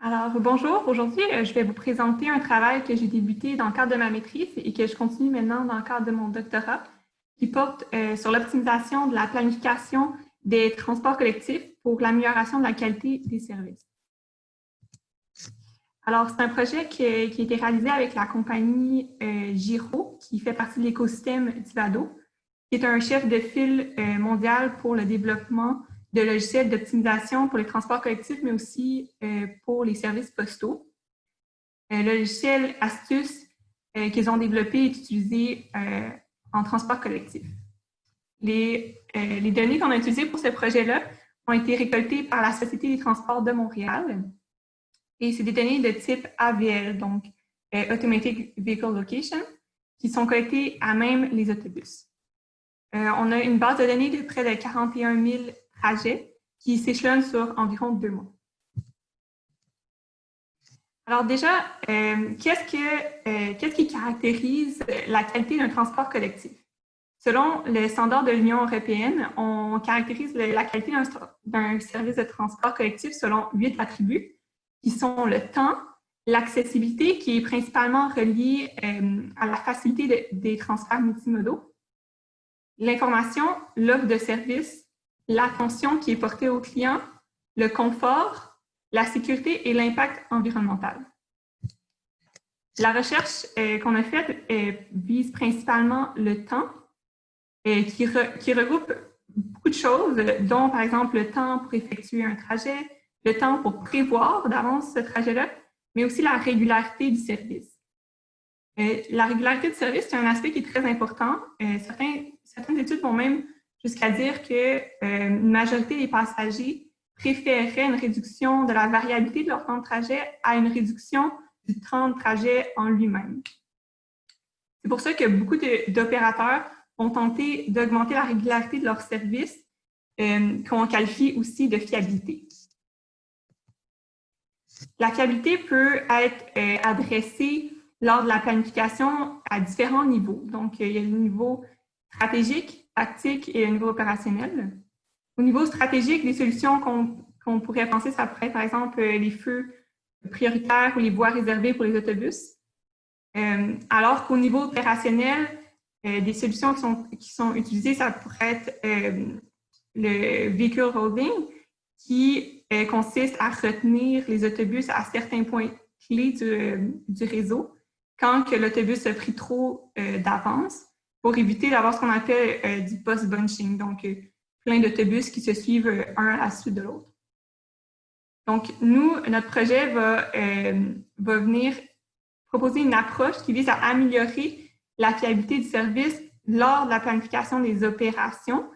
Alors, bonjour. Aujourd'hui, je vais vous présenter un travail que j'ai débuté dans le cadre de ma maîtrise et que je continue maintenant dans le cadre de mon doctorat, qui porte sur l'optimisation de la planification des transports collectifs pour l'amélioration de la qualité des services. Alors, c'est un projet qui a été réalisé avec la compagnie Giro, qui fait partie de l'écosystème d'Ivado, qui est un chef de file mondial pour le développement de logiciels d'optimisation pour les transports collectifs, mais aussi pour les services postaux. Le logiciel Astuce qu'ils ont développé est utilisé en transport collectif. Les données qu'on a utilisées pour ce projet-là ont été récoltées par la Société des transports de Montréal. Et c'est des données de type AVL, donc Automatic Vehicle Location, qui sont collectées à même les autobus. On a une base de données de près de 41 000 trajets qui s'échelonnent sur environ 2 mois. Alors déjà, qu'est-ce qui caractérise la qualité d'un transport collectif? Selon les standards de l'Union européenne, on caractérise la qualité d'un service de transport collectif selon 8 attributs, qui sont le temps, l'accessibilité, qui est principalement reliée à la facilité des transferts multimodaux, l'information, l'offre de service, l'attention qui est portée aux clients, le confort, la sécurité et l'impact environnemental. La recherche qu'on a faite vise principalement le temps, qui regroupe beaucoup de choses, dont par exemple le temps pour effectuer un trajet, le temps pour prévoir d'avance ce trajet-là, mais aussi la régularité du service. La régularité du service, c'est un aspect qui est très important. Certaines études vont même jusqu'à dire qu'une majorité des passagers préféreraient une réduction de la variabilité de leur temps de trajet à une réduction du temps de trajet en lui-même. C'est pour ça que beaucoup d'opérateurs ont tenté d'augmenter la régularité de leur service, qu'on qualifie aussi de fiabilité. La fiabilité peut être adressée lors de la planification à différents niveaux. Donc, il y a le niveau stratégique, tactique et le niveau opérationnel. Au niveau stratégique, les solutions qu'on pourrait penser, ça pourrait être par exemple les feux prioritaires ou les voies réservées pour les autobus. Alors qu'au niveau opérationnel, des solutions qui sont utilisées, ça pourrait être le vehicle holding, qui consiste à retenir les autobus à certains points clés du réseau quand l'autobus a pris trop d'avance pour éviter d'avoir ce qu'on appelle du post-bunching, donc plein d'autobus qui se suivent un à la suite de l'autre. Donc, nous, notre projet va venir proposer une approche qui vise à améliorer la fiabilité du service lors de la planification des opérations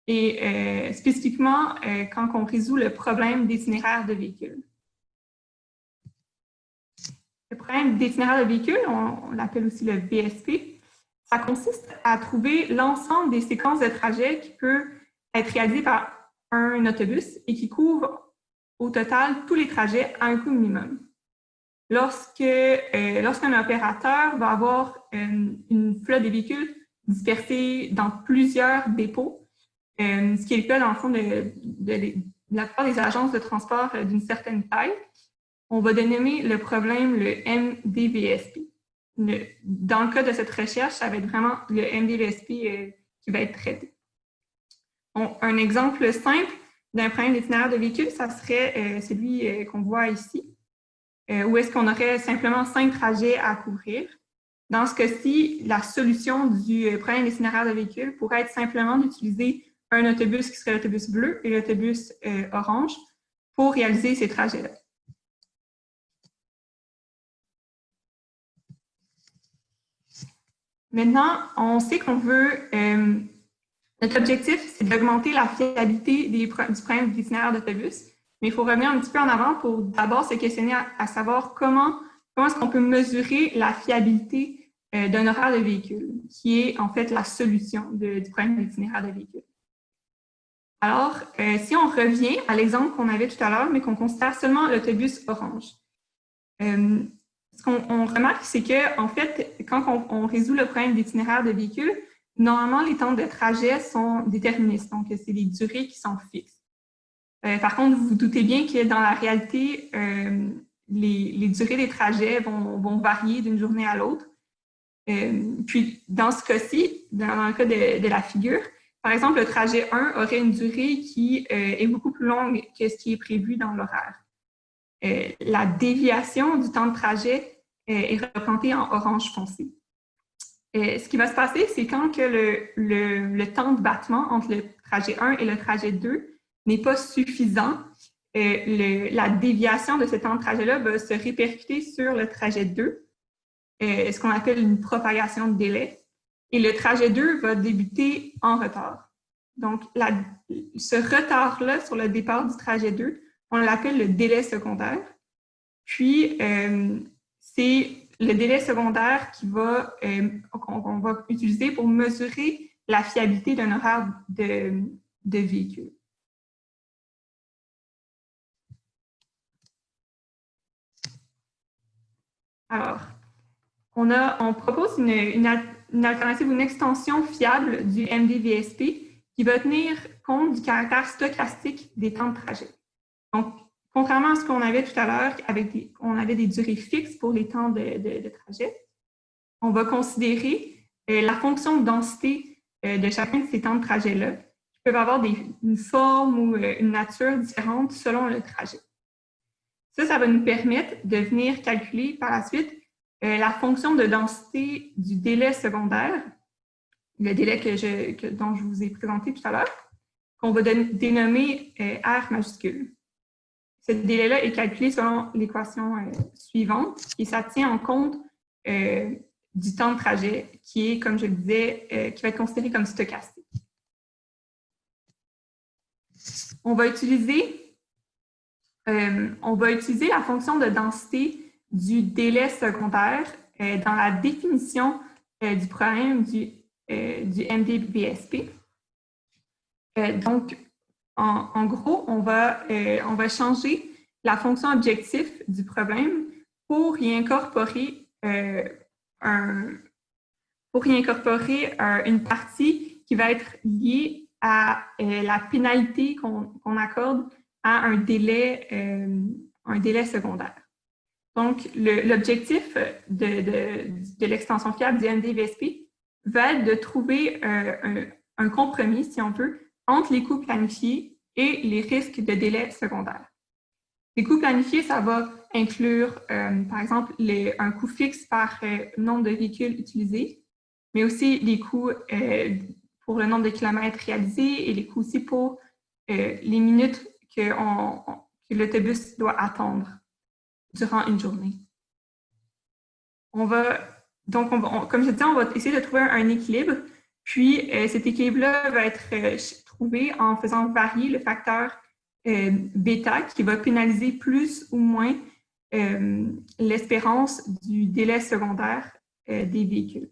et spécifiquement quand on résout le problème d'itinéraire de véhicules. Le problème d'itinéraire de véhicule, on l'appelle aussi le VSP, ça consiste à trouver l'ensemble des séquences de trajet qui peut être réalisées par un autobus et qui couvre au total tous les trajets à un coût minimum. Lorsqu'un opérateur va avoir une flotte de véhicules dispersés dans plusieurs dépôts, ce qui est le cas dans le fond de la plupart des agences de transport d'une certaine taille, on va dénommer le problème le MDVSP. Dans le cas de cette recherche, ça va être vraiment le MDVSP qui va être traité. Un exemple simple d'un problème d'itinéraire de véhicule, ça serait celui qu'on voit ici, où est-ce qu'on aurait simplement 5 trajets à couvrir. Dans ce cas-ci, la solution du problème d'itinéraire de véhicule pourrait être simplement d'utiliser un autobus qui serait l'autobus bleu et l'autobus orange pour réaliser ces trajets-là. Maintenant, on sait qu'on veut, notre objectif, c'est d'augmenter la fiabilité du problème d'itinéraire d'autobus, mais il faut revenir un petit peu en avant pour d'abord se questionner à savoir comment est-ce qu'on peut mesurer la fiabilité d'un horaire de véhicule, qui est en fait la solution du problème d'itinéraire de véhicule. Alors, si on revient à l'exemple qu'on avait tout à l'heure, mais qu'on considère seulement l'autobus orange, ce qu'on remarque, c'est qu'en fait, quand on résout le problème d'itinéraire de véhicule, normalement, les temps de trajet sont déterministes, donc c'est des durées qui sont fixes. Par contre, vous vous doutez bien que dans la réalité, les durées des trajets vont varier d'une journée à l'autre. Puis, dans ce cas-ci, dans le cas de la figure, par exemple, le trajet 1 aurait une durée qui est beaucoup plus longue que ce qui est prévu dans l'horaire. La déviation du temps de trajet est représentée en orange foncé. Ce qui va se passer, c'est quand que le temps de battement entre le trajet 1 et le trajet 2 n'est pas suffisant, la déviation de ce temps de trajet-là va se répercuter sur le trajet 2, ce qu'on appelle une propagation de délai, et le trajet 2 va débuter en retard. Donc, ce retard-là sur le départ du trajet 2, on l'appelle le délai secondaire. Puis, c'est le délai secondaire qu'on va utiliser pour mesurer la fiabilité d'un horaire de véhicule. Alors, on propose une alternative, une extension fiable du MDVSP qui va tenir compte du caractère stochastique des temps de trajet. Donc, contrairement à ce qu'on avait tout à l'heure, on avait des durées fixes pour les temps de trajet, on va considérer la fonction de densité de chacun de ces temps de trajet-là, qui peuvent avoir une forme ou une nature différente selon le trajet. Ça va nous permettre de venir calculer par la suite la fonction de densité du délai secondaire, le délai dont je vous ai présenté tout à l'heure, qu'on va dénommer R majuscule. Ce délai-là est calculé selon l'équation suivante, et ça tient en compte du temps de trajet qui est, comme je le disais, qui va être considéré comme stochastique. On va utiliser la fonction de densité du délai secondaire dans la définition du problème du MDVSP. Donc, en gros, on va changer la fonction objectif du problème pour y incorporer une partie qui va être liée à la pénalité qu'on accorde à un délai secondaire. Donc, l'objectif de l'extension fiable du MDVSP va être de trouver un compromis, si on veut, entre les coûts planifiés et les risques de délai secondaire. Les coûts planifiés, ça va inclure, par exemple, un coût fixe par nombre de véhicules utilisés, mais aussi les coûts pour le nombre de kilomètres réalisés et les coûts aussi pour les minutes que l'autobus doit attendre durant une journée. Comme je disais, on va essayer de trouver un équilibre, puis cet équilibre-là va être trouvé en faisant varier le facteur bêta qui va pénaliser plus ou moins l'espérance du délai secondaire des véhicules.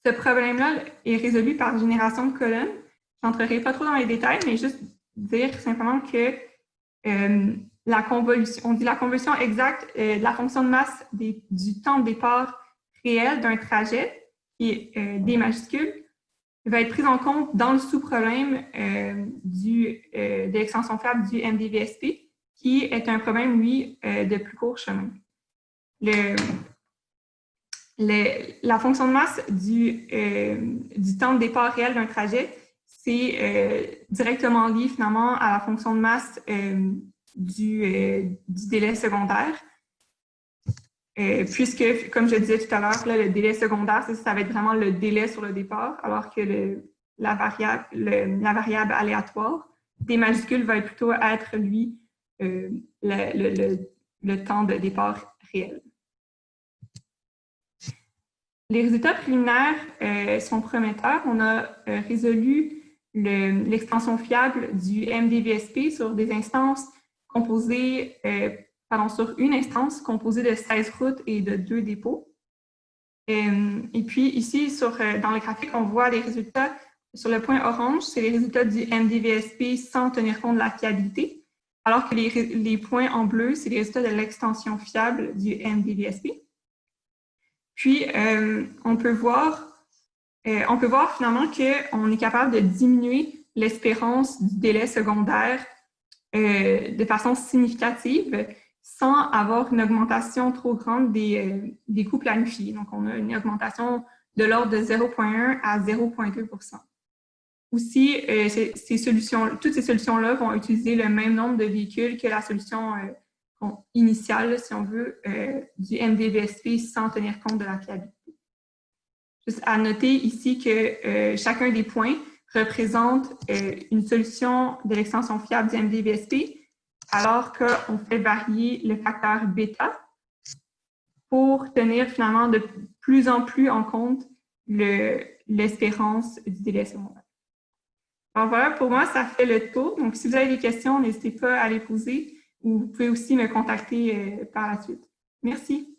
Ce problème-là est résolu par génération de colonnes. Je n'entrerai pas trop dans les détails, mais juste dire simplement que on dit la convolution exacte de la fonction de masse du temps de départ réel d'un trajet, qui est D majuscule, va être prise en compte dans le sous-problème de l'extension fiable du MDVSP, qui est un problème, lui, de plus court chemin. La fonction de masse du temps de départ réel d'un trajet, c'est directement lié finalement à la fonction de masse du délai secondaire, puisque, comme je disais tout à l'heure, le délai secondaire, ça va être vraiment le délai sur le départ, alors que la variable aléatoire, D majuscule, va plutôt être, lui, le temps de départ réel. Les résultats préliminaires sont prometteurs. On a résolu l'extension fiable du MDVSP sur des instances composées, sur une instance composée de 16 routes et de 2 dépôts. Et puis ici, dans le graphique, on voit les résultats sur le point orange, c'est les résultats du MDVSP sans tenir compte de la fiabilité, alors que les points en bleu, c'est les résultats de l'extension fiable du MDVSP. Puis, on peut voir finalement qu'on est capable de diminuer l'espérance du délai secondaire de façon significative sans avoir une augmentation trop grande des coûts planifiés. Donc, on a une augmentation de l'ordre de 0,1 à 0,2 %. Aussi, toutes ces solutions-là vont utiliser le même nombre de véhicules que la solution initiale, si on veut, du MDVSP sans tenir compte de la fiabilité. Juste à noter ici que chacun des points représente une solution de l'extension fiable du MDVSP, alors qu'on fait varier le facteur bêta pour tenir finalement de plus en plus en compte l'espérance du délai secondaire. Alors voilà, pour moi, ça fait le tour. Donc, si vous avez des questions, n'hésitez pas à les poser ou vous pouvez aussi me contacter par la suite. Merci.